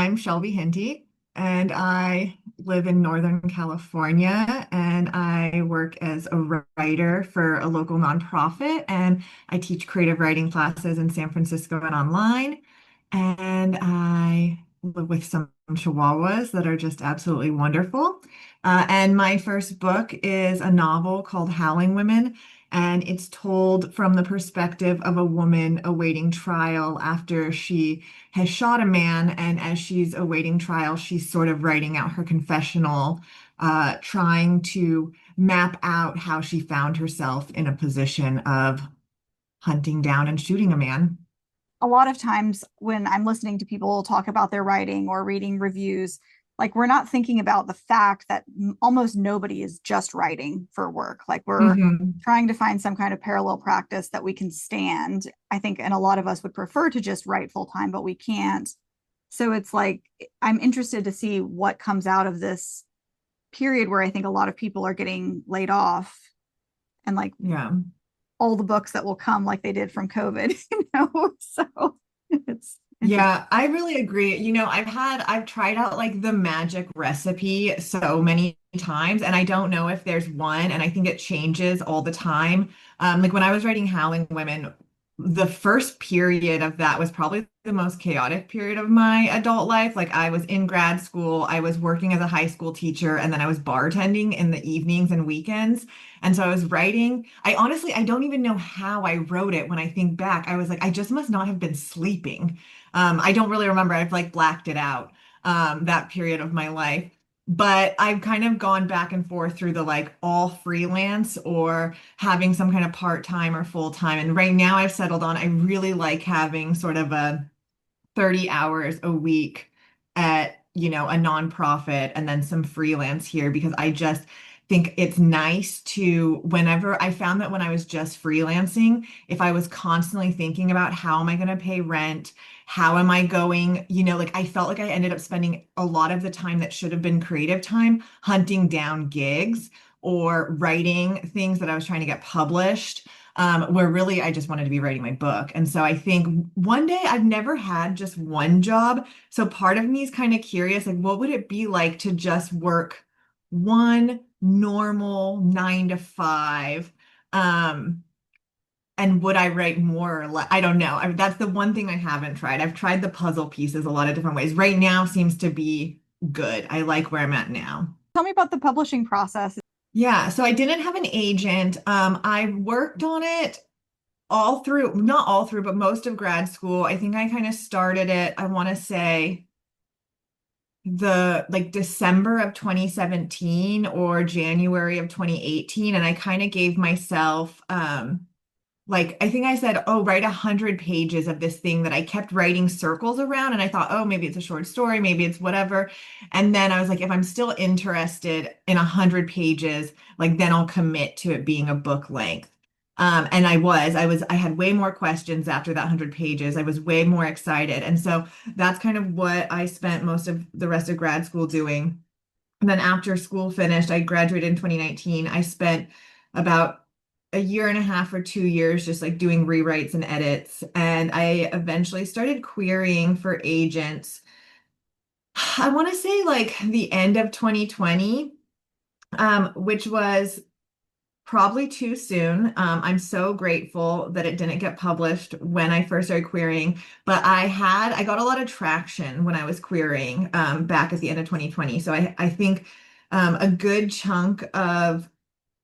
I'm Shelby Hinte, and I live in Northern California, and I work as a writer for a local nonprofit, and I teach creative writing classes in San Francisco and online. And I live with some chihuahuas that are just absolutely wonderful. And my first book is a novel called Howling Women, and it's told from the perspective of a woman awaiting trial after she has shot a man. And as she's awaiting trial, she's sort of writing out her confessional, trying to map out how she found herself in a position of hunting down and shooting a man. A lot of times when I'm listening to people talk about their writing or reading reviews, like we're not thinking about the fact that almost nobody is just writing for work. Like we're Mhm. trying to find some kind of parallel practice that we can stand. I think, and a lot of us would prefer to just write full time, but we can't. So it's like, I'm interested to see what comes out of this period where I think a lot of people are getting laid off and like Yeah. all the books that will come like they did from COVID, So it's interesting. Yeah, I really agree. I've tried out like the magic recipe so many times, and I don't know if there's one, and I think it changes all the time. Like when I was writing Howling Women, the first period of that was probably the most chaotic period of my adult life. Like I was in grad school, I was working as a high school teacher, and then I was bartending in the evenings and weekends. And so I was writing. I don't even know how I wrote it when I think back. I was like, I just must not have been sleeping. I don't really remember. I've like blacked it out, that period of my life. But I've kind of gone back and forth through the like all freelance or having some kind of part-time or full-time. And right now I've settled on, I really like having sort of a 30 hours a week at, a nonprofit and then some freelance here because I just think it's nice to whenever I found that when I was just freelancing, if I was constantly thinking about how am I going to pay rent, how am I going, like I felt like I ended up spending a lot of the time that should have been creative time hunting down gigs or writing things that I was trying to get published, where really I just wanted to be writing my book. And so I think one day I've never had just one job. So part of me is kind of curious, like, what would it be like to just work one normal 9 to 5? Um, and would I write more or less? I don't know. That's the one thing I haven't tried. I've tried the puzzle pieces a lot of different ways. Right now seems to be good. I like where I'm at now. Tell me about the publishing process. Yeah, so I didn't have an agent. I worked on it all through, not all through, but most of grad school. I think I kind of started it, I want to say the like December of 2017 or January of 2018. And I kind of gave myself like I think I said, oh, write 100 pages of this thing that I kept writing circles around. And I thought, oh, maybe it's a short story, maybe it's whatever. And then I was like, if I'm still interested in 100 pages, like then I'll commit to it being a book length. And I had way more questions after that 100 pages. I was way more excited. And so that's kind of what I spent most of the rest of grad school doing. And then after school finished, I graduated in 2019. I spent about a year and a half or 2 years just like doing rewrites and edits. And I eventually started querying for agents. I want to say like the end of 2020, which was probably too soon. I'm so grateful that it didn't get published when I first started querying, but I got a lot of traction when I was querying back at the end of 2020. So I think a good chunk of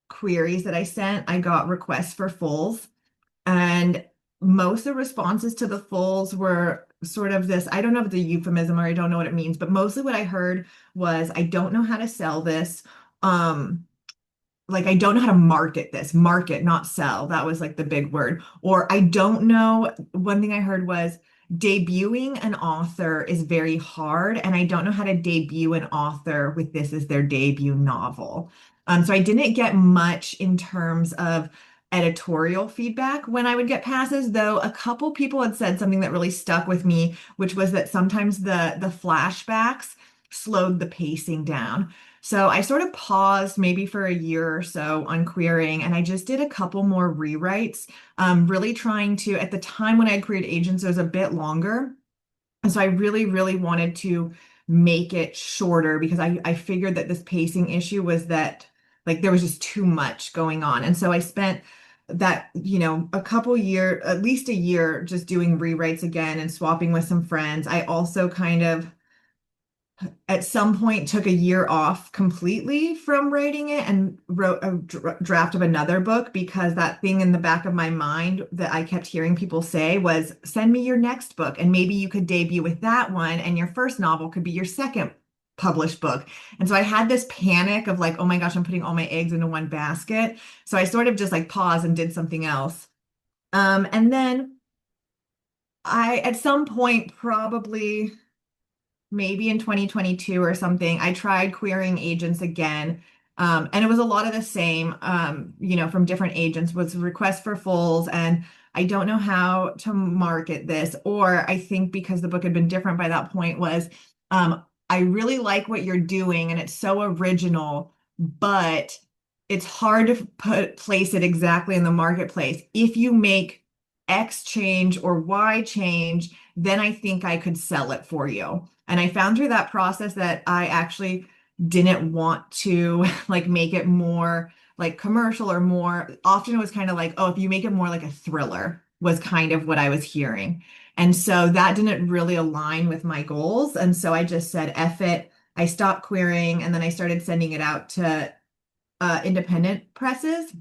queries that I sent, I got requests for fulls, and most of the responses to the fulls were sort of this, I don't know if it's a euphemism or I don't know what it means, but mostly what I heard was, I don't know how to sell this. Like I don't know how to market this, market, not sell. That was like the big word. Or I don't know. One thing I heard was debuting an author is very hard, and I don't know how to debut an author with this as their debut novel. So I didn't get much in terms of editorial feedback when I would get passes, though a couple people had said something that really stuck with me, which was that sometimes the flashbacks slowed the pacing down. So I sort of paused maybe for a year or so on querying, and I just did a couple more rewrites, really trying to, at the time when I had queried agents, it was a bit longer. And so I really, really wanted to make it shorter because I figured that this pacing issue was that like there was just too much going on. And so I spent that, a couple year, at least a year, just doing rewrites again and swapping with some friends. I also kind of at some point took a year off completely from writing it and wrote a draft of another book because that thing in the back of my mind that I kept hearing people say was send me your next book and maybe you could debut with that one and your first novel could be your second published book. And so I had this panic of like, oh my gosh, I'm putting all my eggs into one basket. So I sort of just like paused and did something else. And then at some point, probably maybe in 2022 or something, I tried querying agents again. And it was a lot of the same, from different agents was requests for fulls. And I don't know how to market this, or I think because the book had been different by that point was, I really like what you're doing and it's so original, but it's hard to place it exactly in the marketplace. If you make X change or Y change, then I think I could sell it for you. And I found through that process that I actually didn't want to like make it more like commercial or more often it was kind of like, oh, if you make it more like a thriller was kind of what I was hearing. And so that didn't really align with my goals. And so I just said, F it. I stopped querying and then I started sending it out to independent presses.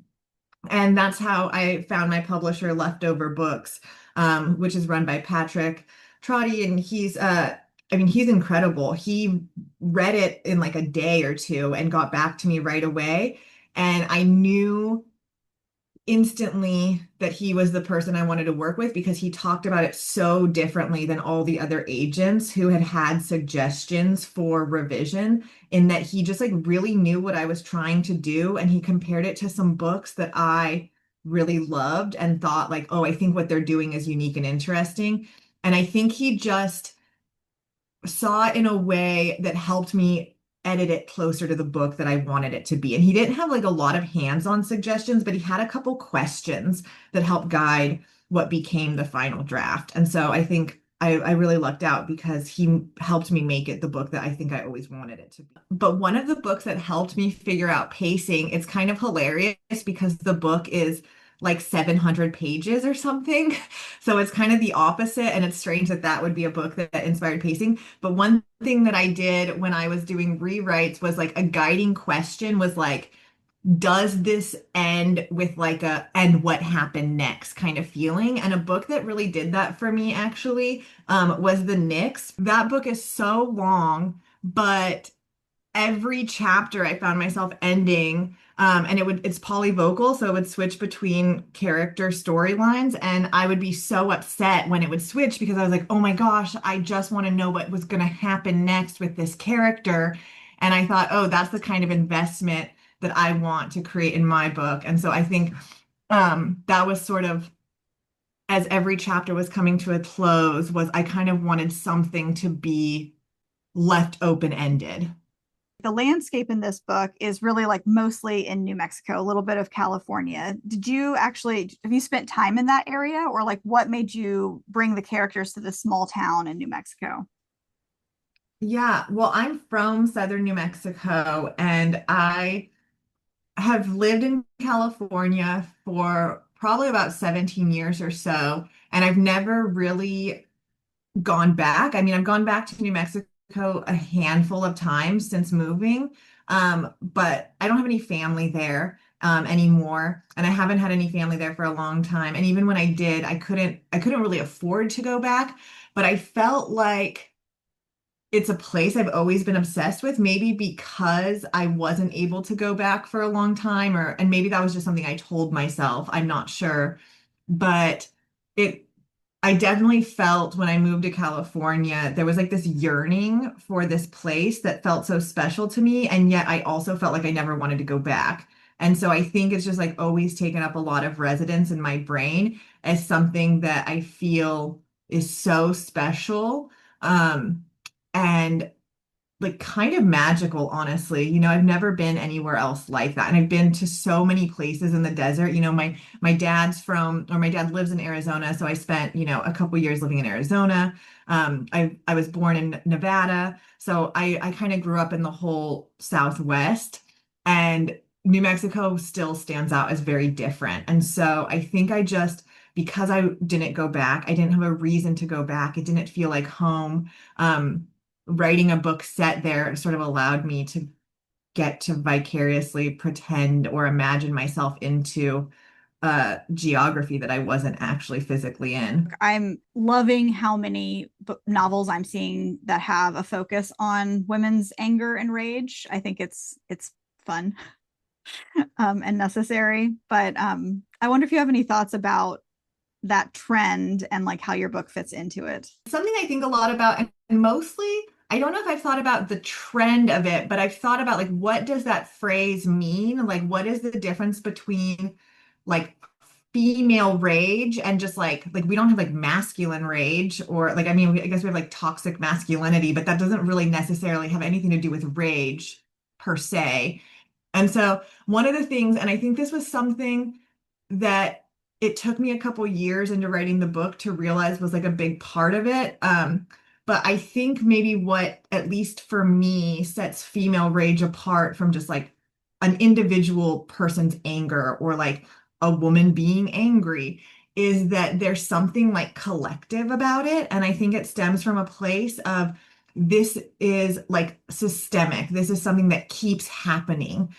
And that's how I found my publisher, Leftover Books, which is run by Patrick Trotty. And he's incredible. He read it in like a day or two and got back to me right away. And I knew instantly that he was the person I wanted to work with because he talked about it so differently than all the other agents who had suggestions for revision, in that he just like really knew what I was trying to do and he compared it to some books that I really loved and thought like, oh, I think what they're doing is unique and interesting. And I think he just saw it in a way that helped me edit it closer to the book that I wanted it to be. And he didn't have like a lot of hands-on suggestions, but he had a couple questions that helped guide what became the final draft. And so I think I really lucked out because he helped me make it the book that I think I always wanted it to be. But one of the books that helped me figure out pacing, it's kind of hilarious because the book is like 700 pages or something. So it's kind of the opposite. And it's strange that that would be a book that inspired pacing. But one thing that I did when I was doing rewrites was like a guiding question was like, does this end with like a and what happened next kind of feeling? And a book that really did that for me actually was The Knicks. That book is so long, but every chapter I found myself ending and it's polyvocal, so it would switch between character storylines and I would be so upset when it would switch because I was like, oh my gosh, I just want to know what was going to happen next with this character. And I thought, oh, that's the kind of investment that I want to create in my book. And so I think that was sort of as every chapter was coming to a close was I kind of wanted something to be left open-ended. The landscape in this book is really like mostly in New Mexico, a little bit of California. Did you actually, have you spent time in that area, or like what made you bring the characters to this small town in New Mexico? Yeah, well, I'm from southern New Mexico and I have lived in California for probably about 17 years or so. And I've never really gone back. I mean, I've gone back to New Mexico a handful of times since moving, but I don't have any family there anymore, and I haven't had any family there for a long time. And even when I did, I couldn't really afford to go back, but I felt like it's a place I've always been obsessed with, maybe because I wasn't able to go back for a long time, and maybe that was just something I told myself. I'm not sure, but it I definitely felt when I moved to California, there was like this yearning for this place that felt so special to me. And yet I also felt like I never wanted to go back. And so I think it's just like always taken up a lot of residence in my brain as something that I feel is so special. And like kind of magical, honestly. I've never been anywhere else like that. And I've been to so many places in the desert. My dad lives in Arizona, so I spent, a couple years living in Arizona. I was born in Nevada, so I kind of grew up in the whole Southwest, and New Mexico still stands out as very different. And so I think because I didn't go back, I didn't have a reason to go back. It didn't feel like home. Writing a book set there sort of allowed me to get to vicariously pretend or imagine myself into geography that I wasn't actually physically in. I'm loving how many novels I'm seeing that have a focus on women's anger and rage. I think it's fun and necessary. But I wonder if you have any thoughts about that trend and like how your book fits into it. Something I think a lot about, and mostly, I don't know if I've thought about the trend of it, but I've thought about like what does that phrase mean? Like what is the difference between like female rage and just like we don't have like masculine rage, or like I mean I guess we have like toxic masculinity, but that doesn't really necessarily have anything to do with rage per se. And so one of the things, and I think this was something that it took me a couple years into writing the book to realize was like a big part of it. But I think maybe what, at least for me, sets female rage apart from just like an individual person's anger or like a woman being angry is that there's something like collective about it. And I think it stems from a place of this is like systemic. This is something that keeps happening.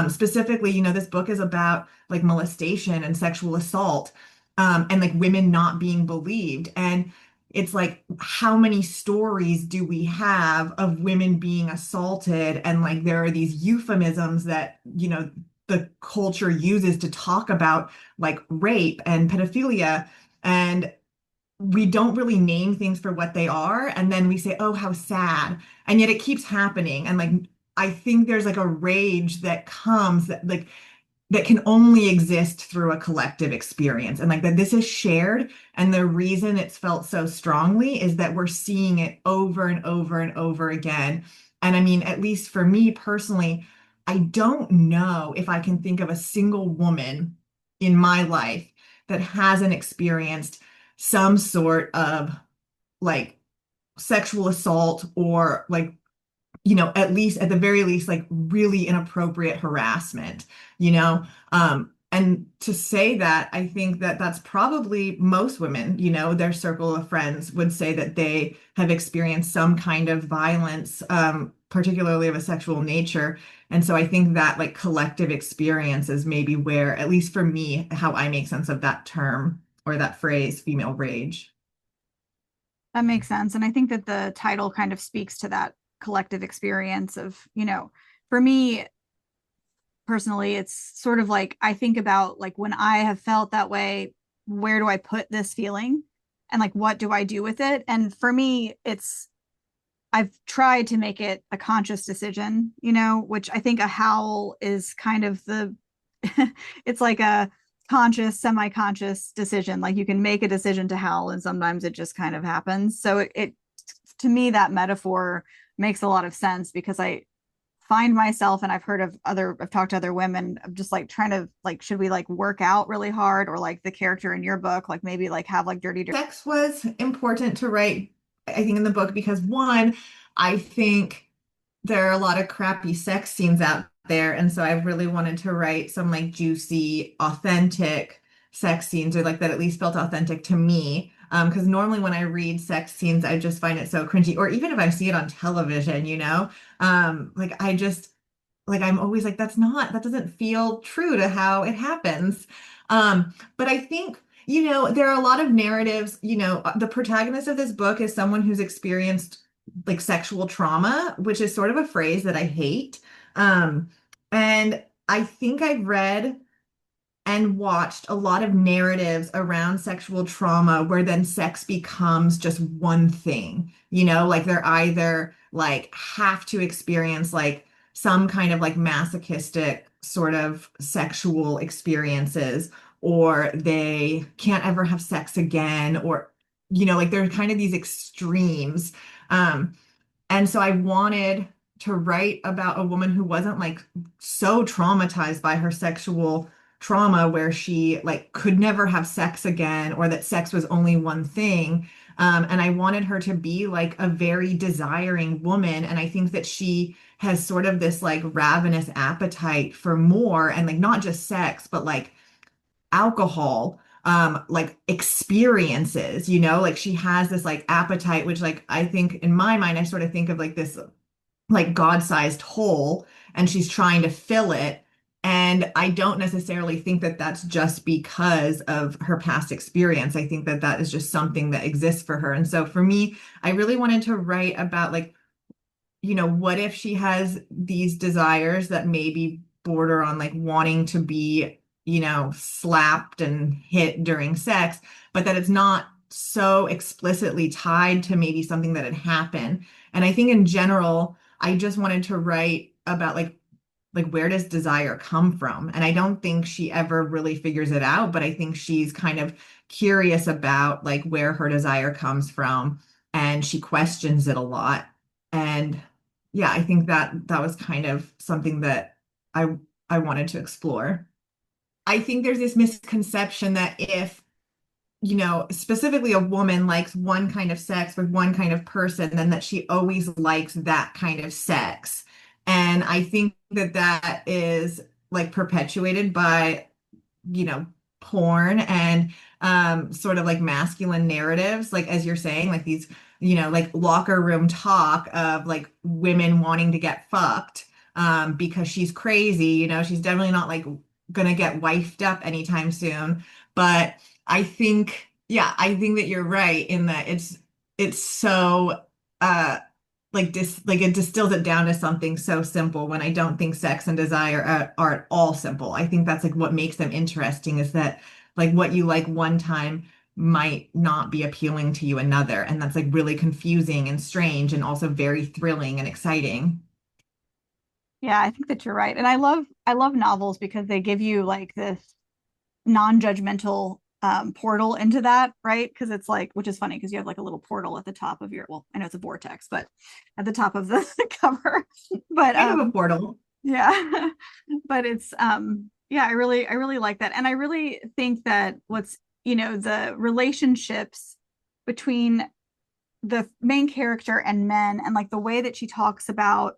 Specifically, this book is about like molestation and sexual assault, and like women not being believed. And it's like, how many stories do we have of women being assaulted? And like, there are these euphemisms that, the culture uses to talk about like rape and pedophilia. And we don't really name things for what they are. And then we say, oh, how sad. And yet it keeps happening. And like, I think there's like a rage that comes that can only exist through a collective experience. And like that this is shared. And the reason it's felt so strongly is that we're seeing it over and over and over again. And I mean, at least for me personally, I don't know if I can think of a single woman in my life that hasn't experienced some sort of like sexual assault or like, at least at the very least, like really inappropriate harassment, you know? And to say that, I think that that's probably most women, their circle of friends would say that they have experienced some kind of violence, particularly of a sexual nature. And so I think that like collective experience is maybe where, at least for me, how I make sense of that term or that phrase, female rage. That makes sense. And I think that the title kind of speaks to that collective experience of, for me personally, it's sort of like I think about like when I have felt that way, where do I put this feeling? And like what do I do with it? And for me, I've tried to make it a conscious decision, which I think a howl is kind of it's like a conscious, semi-conscious decision. Like you can make a decision to howl and sometimes it just kind of happens. So to me, that metaphor makes a lot of sense because I find myself, and I've talked to other women, I'm just like trying to like, should we like work out really hard or like the character in your book, like maybe like have like dirty. Sex was important to write, I think, in the book because one, I think there are a lot of crappy sex scenes out there. And so I really wanted to write some like juicy, authentic sex scenes or like that at least felt authentic to me. Because normally when I read sex scenes, I just find it so cringy, or even if I see it on television, like I just like I'm always like, that doesn't feel true to how it happens. But I think, there are a lot of narratives, the protagonist of this book is someone who's experienced like sexual trauma, which is sort of a phrase that I hate. And I think I've read and watched a lot of narratives around sexual trauma where then sex becomes just one thing, like they're either like have to experience like some kind of like masochistic sort of sexual experiences, or they can't ever have sex again, or, like there are kind of these extremes. Um, And so I wanted to write about a woman who wasn't like so traumatized by her sexual trauma where she like could never have sex again or that sex was only one thing. And I wanted her to be like a very desiring woman. And I think that she has sort of this like ravenous appetite for more and like not just sex, but like alcohol, like experiences, like she has this like appetite, which like I think in my mind, I sort of think of like this like God-sized hole and she's trying to fill it. And I don't necessarily think that that's just because of her past experience. I think that that is just something that exists for her. And so for me, I really wanted to write about like what if she has these desires that maybe border on like wanting to be, slapped and hit during sex, but that it's not so explicitly tied to maybe something that had happened. And I think in general, I just wanted to write about like where does desire come from? And I don't think she ever really figures it out, but I think she's kind of curious about like where her desire comes from and she questions it a lot. And yeah, I think that that was kind of something that I I wanted to explore. I think there's this misconception that if, specifically a woman likes one kind of sex with one kind of person, then that she always likes that kind of sex. And I think that that is like perpetuated by porn and sort of like masculine narratives, like as you're saying, like these, like locker room talk of like women wanting to get fucked because she's crazy, she's definitely not like gonna get wifed up anytime soon. But I think, yeah, I think that you're right in that it's so uh like it distills it down to something so simple when I don't think sex and desire are at all simple. I think that's like what makes them interesting is that like what you like one time might not be appealing to you another. And that's like really confusing and strange and also very thrilling and exciting. Yeah, I think that you're right. And I love novels because they give you like this non-judgmental portal into that, right? Because it's like, which is funny because you have like a little portal at the top of your, well, I know it's a vortex, but at the top of the cover. But Kind of a portal. yeah. But it's yeah, I really like that. And I really think that what's, the relationships between the main character and men and like the way that she talks about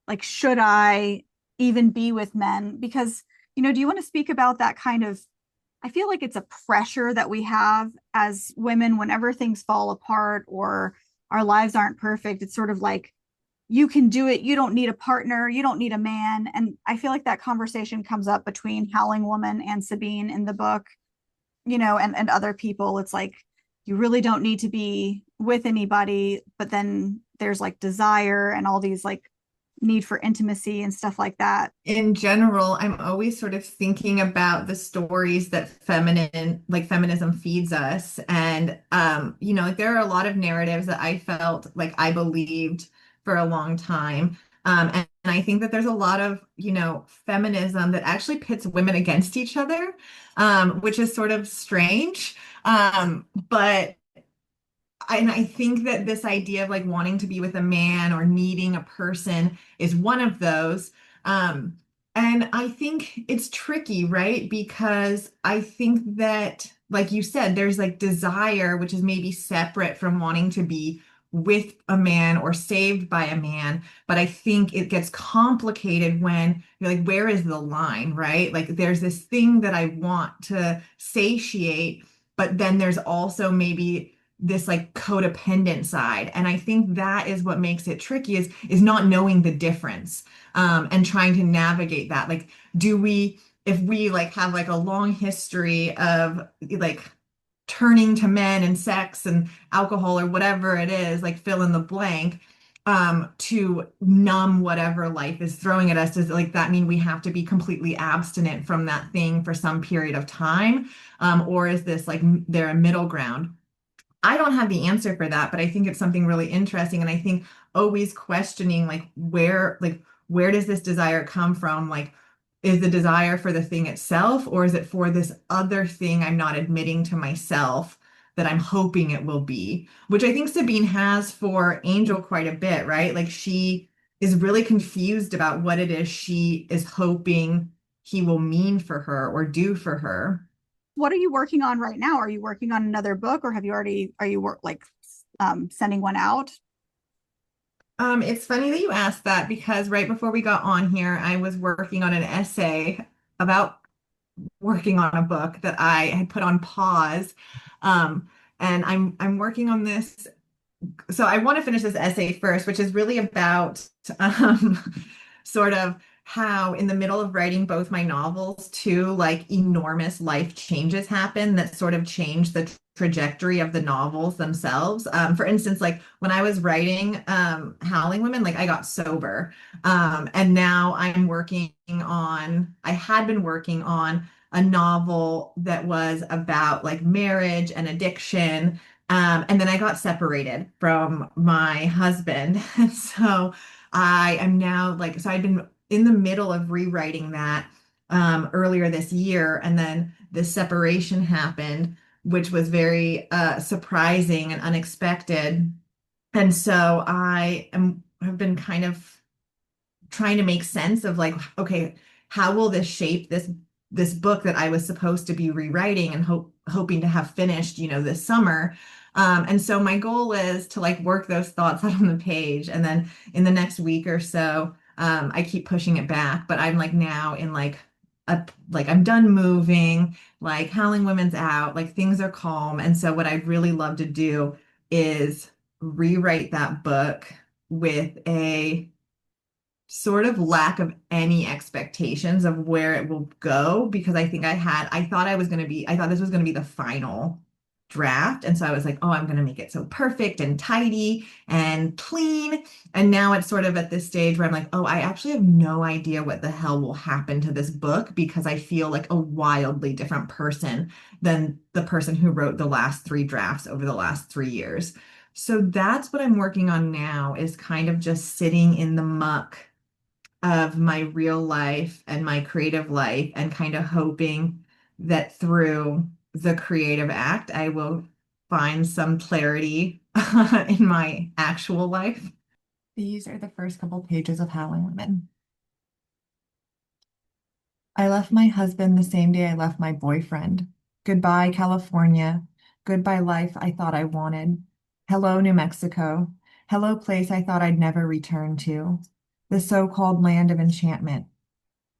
like should I even be with men? Because, do you want to speak about that kind of, I feel like it's a pressure that we have as women whenever things fall apart or our lives aren't perfect. It's sort of like you can do it. You don't need a partner. You don't need a man. And I feel like that conversation comes up between Howling Woman and Sabine in the book, and other people. It's like you really don't need to be with anybody, but then there's like desire and all these like need for intimacy and stuff like that. In general, I'm always sort of thinking about the stories that like feminism feeds us. And like there are a lot of narratives that I felt like I believed for a long time. And I think that there's a lot of, feminism that actually pits women against each other, which is sort of strange. But and I think that this idea of like wanting to be with a man or needing a person is one of those. Um, and I think it's tricky, right? Because I think that, like you said, there's like desire, which is maybe separate from wanting to be with a man or saved by a man. But I think it gets complicated when you're like, where is the line, right? Like there's this thing that I want to satiate, but then there's also maybe this like codependent side. And I think that is what makes it tricky is not knowing the difference and trying to navigate that. Like, do we, if we like have like a long history of like turning to men and sex and alcohol or whatever it is, like fill in the blank, to numb whatever life is throwing at us, does like that mean we have to be completely abstinent from that thing for some period of time? Or is this like there a middle ground? I don't have the answer for that, but I think it's something really interesting. And I think always questioning like where does this desire come from? Like, is the desire for the thing itself, or is it for this other thing I'm not admitting to myself? that I'm hoping it will be, which I think Sabine has for Angel quite a bit, right? Like she is really confused about what it is she is hoping he will mean for her or do for her. What are you working on right now? Are you working on another book, or have you already, are you sending one out? It's funny that you asked that because right before we got on here, I was working on an essay about working on a book that I had put on pause. Um, and I'm working on this. So I want to finish this essay first, which is really about um, sort of how in the middle of writing both my novels, two like enormous life changes happen that sort of change the trajectory of the novels themselves. For instance, like when I was writing Howling Women, like I got sober. And now I had been working on a novel that was about like marriage and addiction. And then I got separated from my husband. And so I am now like, so I'd been in the middle of rewriting that earlier this year. And then this separation happened, which was very surprising and unexpected. And so have been kind of trying to make sense of like, okay, how will this shape this book that I was supposed to be rewriting and hoping to have finished, this summer. And so my goal is to like work those thoughts out on the page, and then in the next week or so, I keep pushing it back. But I'm like now in like I'm done moving, like Howling Women's out, like things are calm. And so what I'd really love to do is rewrite that book with a sort of lack of any expectations of where it will go, because I thought this was going to be the final draft. And so I was like, oh, I'm going to make it so perfect and tidy and clean. And now it's sort of at this stage where I'm like, oh, I actually have no idea what the hell will happen to this book because I feel like a wildly different person than the person who wrote the last three drafts over the last 3 years. So that's what I'm working on now, is kind of just sitting in the muck of my real life and my creative life and kind of hoping that through the creative act, I will find some clarity in my actual life. These are the first couple pages of Howling Women. I left my husband the same day I left my boyfriend. Goodbye, California. Goodbye, life I thought I wanted. Hello, New Mexico. Hello, place I thought I'd never return to. The so-called land of enchantment.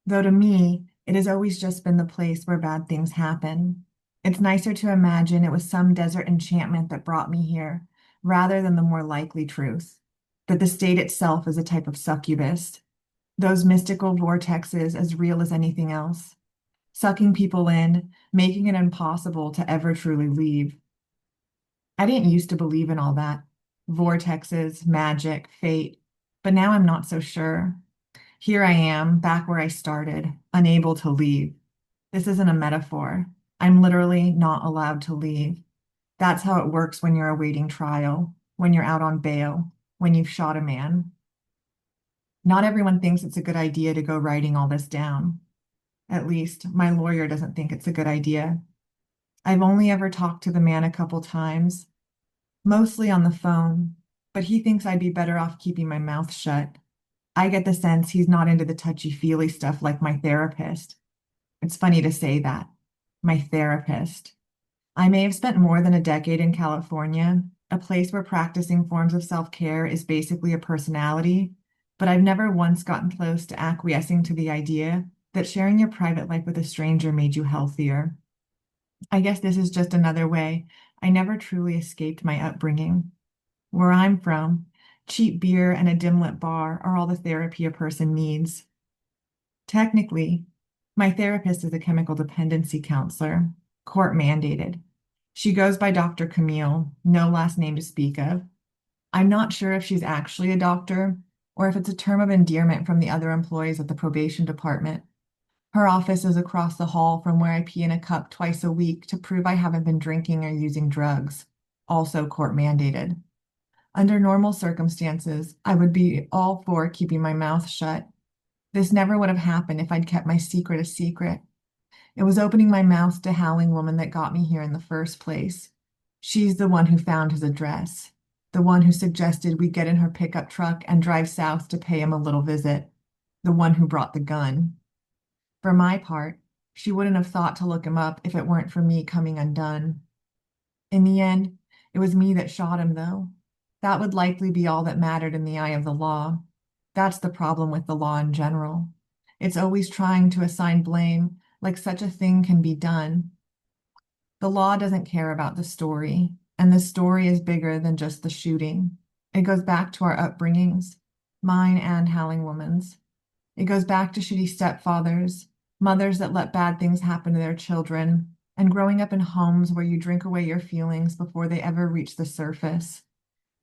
Though to me, it has always just been the place where bad things happen. It's nicer to imagine it was some desert enchantment that brought me here, rather than the more likely truth, that the state itself is a type of succubus. Those mystical vortexes as real as anything else, sucking people in, making it impossible to ever truly leave. I didn't used to believe in all that. Vortexes, magic, fate. But now I'm not so sure. Here I am, back where I started, unable to leave. This isn't a metaphor. I'm literally not allowed to leave. That's how it works when you're awaiting trial, when you're out on bail, when you've shot a man. Not everyone thinks it's a good idea to go writing all this down. At least, my lawyer doesn't think it's a good idea. I've only ever talked to the man a couple times, mostly on the phone, but he thinks I'd be better off keeping my mouth shut. I get the sense he's not into the touchy-feely stuff like my therapist. It's funny to say that. My therapist. I may have spent more than a decade in California, a place where practicing forms of self-care is basically a personality, but I've never once gotten close to acquiescing to the idea that sharing your private life with a stranger made you healthier. I guess this is just another way I never truly escaped my upbringing. Where I'm from, cheap beer and a dim-lit bar are all the therapy a person needs. Technically, my therapist is a chemical dependency counselor, court mandated. She goes by Dr. Camille, no last name to speak of. I'm not sure if she's actually a doctor or if it's a term of endearment from the other employees at the probation department. Her office is across the hall from where I pee in a cup twice a week to prove I haven't been drinking or using drugs, also court mandated. Under normal circumstances, I would be all for keeping my mouth shut. This never would have happened if I'd kept my secret a secret. It was opening my mouth to Howling Woman that got me here in the first place. She's the one who found his address, the one who suggested we get in her pickup truck and drive south to pay him a little visit, the one who brought the gun. For my part, she wouldn't have thought to look him up if it weren't for me coming undone. In the end, it was me that shot him, though. That would likely be all that mattered in the eye of the law. That's the problem with the law in general. It's always trying to assign blame, like such a thing can be done. The law doesn't care about the story, and the story is bigger than just the shooting. It goes back to our upbringings, mine and Howling Woman's. It goes back to shitty stepfathers, mothers that let bad things happen to their children, and growing up in homes where you drink away your feelings before they ever reach the surface.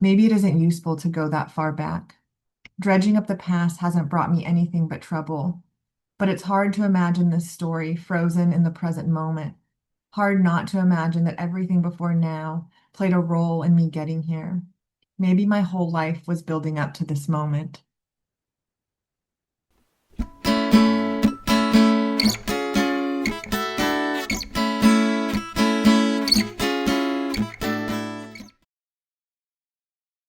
Maybe it isn't useful to go that far back. Dredging up the past hasn't brought me anything but trouble, but it's hard to imagine this story frozen in the present moment. Hard not to imagine that everything before now played a role in me getting here. Maybe my whole life was building up to this moment.